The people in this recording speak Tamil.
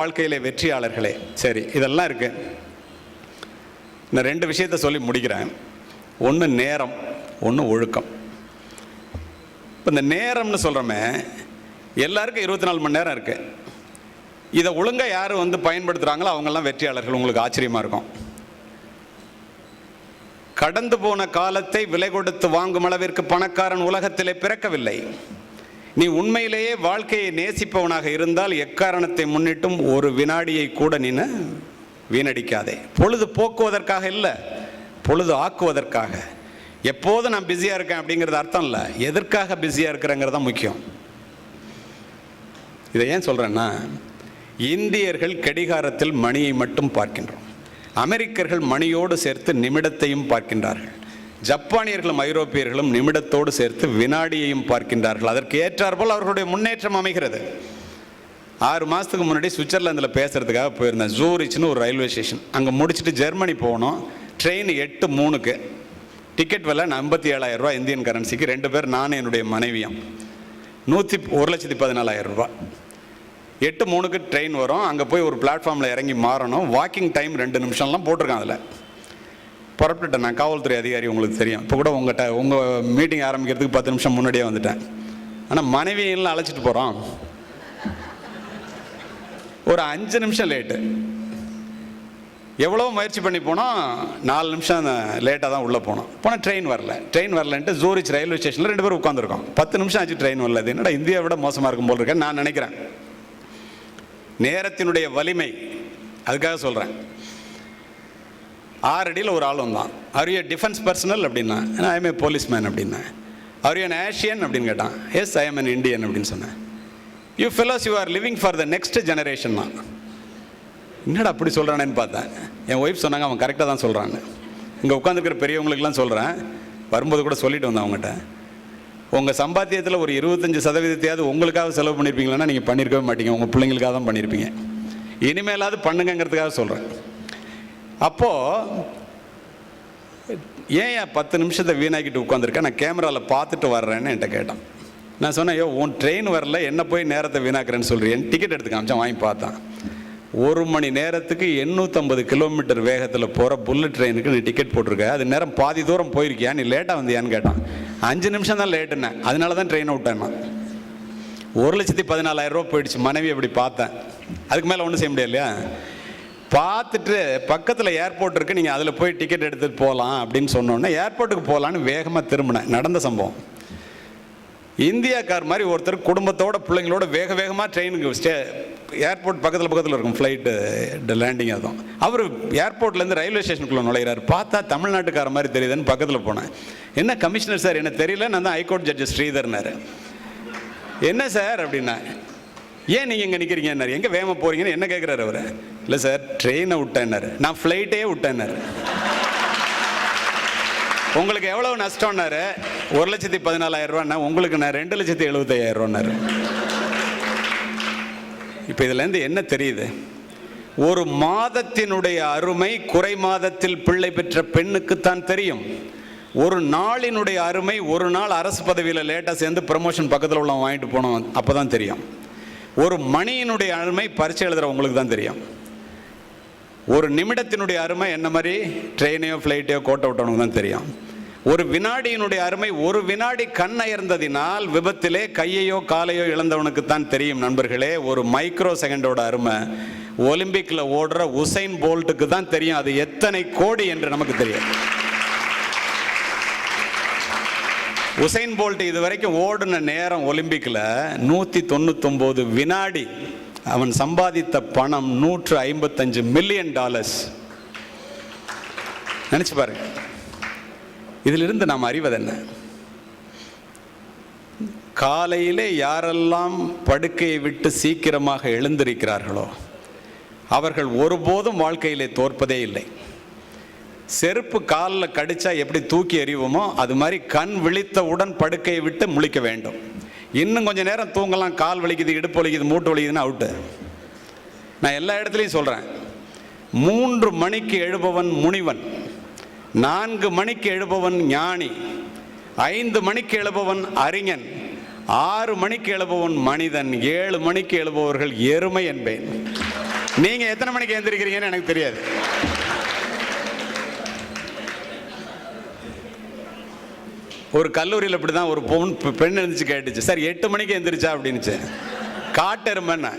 வாழ்க்கையிலே வெற்றியாளர்களே. சரி, இதெல்லாம் இருக்கு. நான் 2 விஷயத்த சொல்லி முடிக்கிறேன். ஒன்று நேரம், ஒன்று ஒழுக்கம். இப்போ இந்த நேரம்னு சொல்கிறோமே, எல்லாருக்கும் 24 மணி நேரம் இருக்குது. இதை ஒழுங்காக யார் பயன்படுத்துகிறாங்களோ அவங்கெல்லாம் வெற்றியாளர்கள். உங்களுக்கு ஆச்சரியமாக இருக்கும். கடந்து போன காலத்தை விலை கொடுத்து வாங்கும் அளவிற்கு பணக்காரன் உலகத்திலே பிறக்கவில்லை. நீ உண்மையிலேயே வாழ்க்கையை நேசிப்பவனாக இருந்தால் எக்காரணத்தை முன்னிட்டும் ஒரு வினாடியை கூட நீ வீணடிக்காதே. பொழுது போக்குவதற்காக இல்லை, பொழுது ஆக்குவதற்காக. எப்போதும் நான் பிஸியாக இருக்கேன் அப்படிங்கிறது அர்த்தம் இல்லை, எதற்காக பிஸியாக இருக்கிறேங்கிறது தான் முக்கியம். இதை ஏன் சொல்கிறேன்னா, இந்தியர்கள் கடிகாரத்தில் மணியை மட்டும் பார்க்கின்றோம். அமெரிக்கர்கள் மணியோடு சேர்த்து நிமிடத்தையும் பார்க்கின்றார்கள். ஜப்பானியர்களும் ஐரோப்பியர்களும் நிமிடத்தோடு சேர்த்து வினாடியையும் பார்க்கின்றார்கள். அதற்கு ஏற்றாற்போல் அவர்களுடைய முன்னேற்றம் அமைகிறது. 6 மாதத்துக்கு முன்னாடி சுவிட்சர்லாந்தில் பேசுகிறதுக்காக போயிருந்தேன். ஜூரிச்னு ஒரு ரயில்வே ஸ்டேஷன். அங்கே முடிச்சுட்டு ஜெர்மனி போகணும். ட்ரெயின் 8:03. டிக்கெட் விலை 57,000 ரூபா இந்தியன் கரன்சிக்கு. 2 பேர், நானும் என்னுடைய மனைவியும். 1,14,000 ரூபா. 8:03 ட்ரெயின் வரும். அங்கே போய் ஒரு பிளாட்ஃபார்மில் இறங்கி மாறணும். வாக்கிங் டைம் 2 நிமிஷம்லாம் போட்டிருக்கான். அதில் புறப்பட்டுட்டேன். நான் காவல்துறை அதிகாரி, உங்களுக்கு தெரியும். இப்போ கூட உங்கள் மீட்டிங் ஆரம்பிக்கிறதுக்கு 10 நிமிஷம் முன்னாடியே வந்துட்டேன். ஆனால் மனைவியெல்லாம் அழைச்சிட்டு போகிறோம். ஒரு 5 நிமிஷம் லேட்டு. எவ்வளோ முயற்சி பண்ணி போனோம், 4 நிமிஷம் லேட்டாக தான் உள்ளே போனோம். போனால் ட்ரெயின் வரலன்ட்டு ஜூரிச் ரயில்வே ஸ்டேஷனில் 2 பேர் உட்காந்துருக்கோம். 10 நிமிஷம் ஆச்சு, ட்ரெயின் வரல. அது என்னடா இந்தியாவை விட மோசமாக இருக்கும் போல் இருக்கேன் நான் நினைக்கிறேன். நேரத்தினுடைய வலிமை, அதுக்காக சொல்கிறேன். 6 அடியில் ஒரு ஆள் வந்தான். ஆர் யூ டிஃபென்ஸ் பர்சனல் அப்படின்னா, ஐ எம் ஏ போலீஸ்மேன் அப்படின்னா. ஆர் யூ அன் ஏஷியன் அப்படின்னு கேட்டான். Yes, I am an Indian அப்படின்னு சொன்னேன். You fellows you are living for the next generation தான். என்னடா அப்படி சொல்கிறானேன்னு பார்த்தேன். என் ஒய்ஃப் சொன்னாங்க, அவன் கரெக்டாக தான் சொல்கிறான்னு. இங்கே உட்காந்துருக்கிற பெரியவங்களுக்கெல்லாம் சொல்கிறேன், வரும்போது கூட சொல்லிட்டு வந்தேன் அவங்ககிட்ட. உங்கள் சம்பாத்தியத்தில் ஒரு 25% உங்களுக்காக செலவு பண்ணியிருப்பீங்களா? நீங்கள் பண்ணியிருக்கவே மாட்டீங்க, உங்கள் பிள்ளைங்களுக்காக தான் பண்ணியிருப்பீங்க. இனிமேலாவது பண்ணுங்கிறதுக்காக சொல்கிறேன். அப்போது ஏன் 10 நிமிஷத்தை வீணாக்கிட்டு உட்காந்துருக்கேன், நான் கேமராவில் பார்த்துட்டு வர்றேன்னு என்கிட்ட கேட்டான். நான் சொன்னேன், ஐயோ உன் ட்ரெயின் வரல, என்ன போய் நேரத்தை வீணாக்குறேன்னு சொல்கிறேன். டிக்கெட் எடுத்து காமிச்சான், வாங்கி பார்த்தான். 1 மணி நேரத்துக்கு 850 கிலோமீட்டர் வேகத்தில் போகிற புல்லட் ட்ரெயினுக்கு நீ டிக்கெட் போட்டிருக்க. அது நேரம் பாதி தூரம் போயிருக்கியா, நீ லேட்டாக வந்தியான்னு கேட்டான். 5 நிமிஷம் தான் லேட்டுன்னேன். அதனால தான் ட்ரெயினை விட்டேன். 1,14,000 ரூபா போயிடுச்சு. மனைவி அப்படி பார்த்தேன். அதுக்கு மேலே ஒன்றும் செய்ய முடியாது இல்லையா? பார்த்துட்டு பக்கத்தில் ஏர்போர்ட் இருக்குது, நீங்கள் அதில் போய் டிக்கெட் எடுத்துகிட்டு போகலாம் அப்படின்னு சொன்னோன்னே ஏர்போர்ட்டுக்கு போகலான்னு வேகமாக திரும்பினேன். நடந்த சம்பவம். இந்தியாக்கார் மாதிரி ஒருத்தர் குடும்பத்தோட பிள்ளைங்களோட வேகமாக ட்ரெயினுக்கு ஏர்போர்ட் பக்கத்தில் இருக்கும் ஃப்ளைட்டு லேண்டிங். அதுவும் அவர் ஏர்போர்ட்லேருந்து ரயில்வே ஸ்டேஷனுக்குள்ளே நுழைகிறார். பார்த்தா தமிழ்நாட்டுக்கார மாதிரி தெரியுதுன்னு பக்கத்தில் போனேன். என்ன கமிஷனர் சார், என்ன தெரியல, நான் தான் ஹைகோர்ட் ஜட்ஜு ஸ்ரீதர்னார். என்ன சார் அப்படின்னா, ஏன் நீங்கள் இங்கே நிற்கிறீங்கன்னாரு. எங்கே வேகமாக போகிறீங்கன்னு என்ன கேட்குறாரு அவர். இல்லை சார், ட்ரெயினை விட்டேன்னாரு. நான் ஃப்ளைட்டே விட்டேன்னாரு. உங்களுக்கு எவ்வளவு நஷ்டம்னாரு. 1,14,000 ரூபான்னா, உங்களுக்கு நான் 2,75,000 ரூபான்னாரு. இப்போ இதுலேருந்து என்ன தெரியுது? ஒரு மாதத்தினுடைய அருமை குறை மாதத்தில் பிள்ளை பெற்ற பெண்ணுக்குத்தான் தெரியும். ஒரு நாளினுடைய அருமை, ஒரு நாள் அரசு பதவியில் லேட்டாக சேர்ந்து ப்ரமோஷன் பக்கத்தில் உள்ள வாங்கிட்டு போனோம், அப்போ தான் தெரியும். ஒரு மணியினுடைய அருமை பரீட்சை எழுதுறவங்களுக்கு தான் தெரியும். ஒரு நிமிடத்தினுடைய அருமை என்ன மாதிரி ட்ரெயினையோ ஃப்ளைட்டையோ கோட்டை விட்டவனுக்கு தான் தெரியும். ஒரு வினாடியினுடைய அருமை, ஒரு வினாடி கண் அயர்ந்ததினால் விபத்திலே கையையோ காலையோ இழந்தவனுக்கு தான் தெரியும். நண்பர்களே, ஒரு மைக்ரோ செகண்டோட அருமை ஒலிம்பிக்கில் ஓடுற உசைன் போல்ட்டுக்கு தான் தெரியும். அது எத்தனை கோடி என்று நமக்கு தெரியும். உசைன் போல்ட் இதுவரைக்கும் ஓடின நேரம் ஒலிம்பிக்கில் 199 வினாடி. அவன் சம்பாதித்த பணம் $155 மில்லியன். நினைச்சு பாருங்க. இதிலிருந்து நாம் அறிவது என்ன? காலையிலே யாரெல்லாம் படுக்கையை விட்டு சீக்கிரமாக எழுந்திருக்கிறார்களோ அவர்கள் ஒருபோதும் வாழ்க்கையிலே தோற்பதே இல்லை. செருப்பு காலில் கடிச்சா எப்படி தூக்கி எறிவோமோ அது மாதிரி கண் விழித்தவுடன் படுக்கையை விட்டு முழிக்க வேண்டும். இன்னும் கொஞ்சம் நேரம் தூங்கலாம், கால் வலிக்குது, இடுப்பு வலிக்குது, மூட்டு வலிக்குதுன்னு அவுட்டு. நான் எல்லா இடத்துலையும் சொல்கிறேன், 3 மணிக்கு எழுபவன் முனிவன், 4 மணிக்கு எழுபவன் ஞானி, 5 மணிக்கு எழுபவன் அறிஞன், 6 மணிக்கு எழுபவன் மனிதன், 7 மணிக்கு எழுபவர்கள் எருமை என்பேன். நீங்க எத்தனை மணிக்கு எந்திரிக்கிறீங்கன்னு எனக்கு தெரியாது. ஒரு கல்லூரியில் இப்படிதான் ஒரு பெண் இருந்துச்சு, கேட்டுச்சு, சார் 8 மணிக்கு எந்திரிச்சா அப்படின்னுச்சு. காட்டெருமைன்னு.